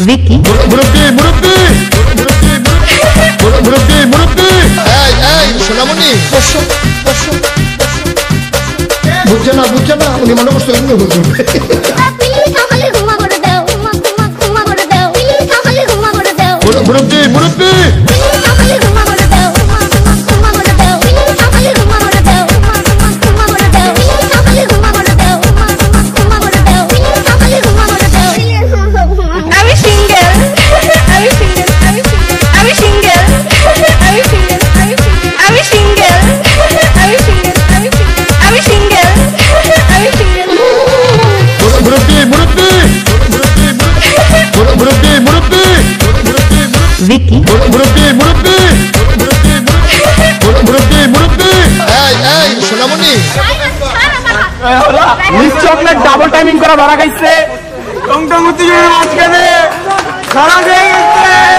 विकी मुरब्बी मुरब्बी मुरब्बी मुरब्बी সোনামণি বসো বসো বুঝছে না উনি মনে করছে এমনি বুঝুন মুরব্বি মুরব্বি विकी मुरब्बी मुरब्बी मुरब्बी मुरब्बी সোনামণি মিস চকলেট ডাবল টাইমিং করা ধরা গেছে টং টং উত্তেজনার মাঝখানে সারা হয়ে গেছে।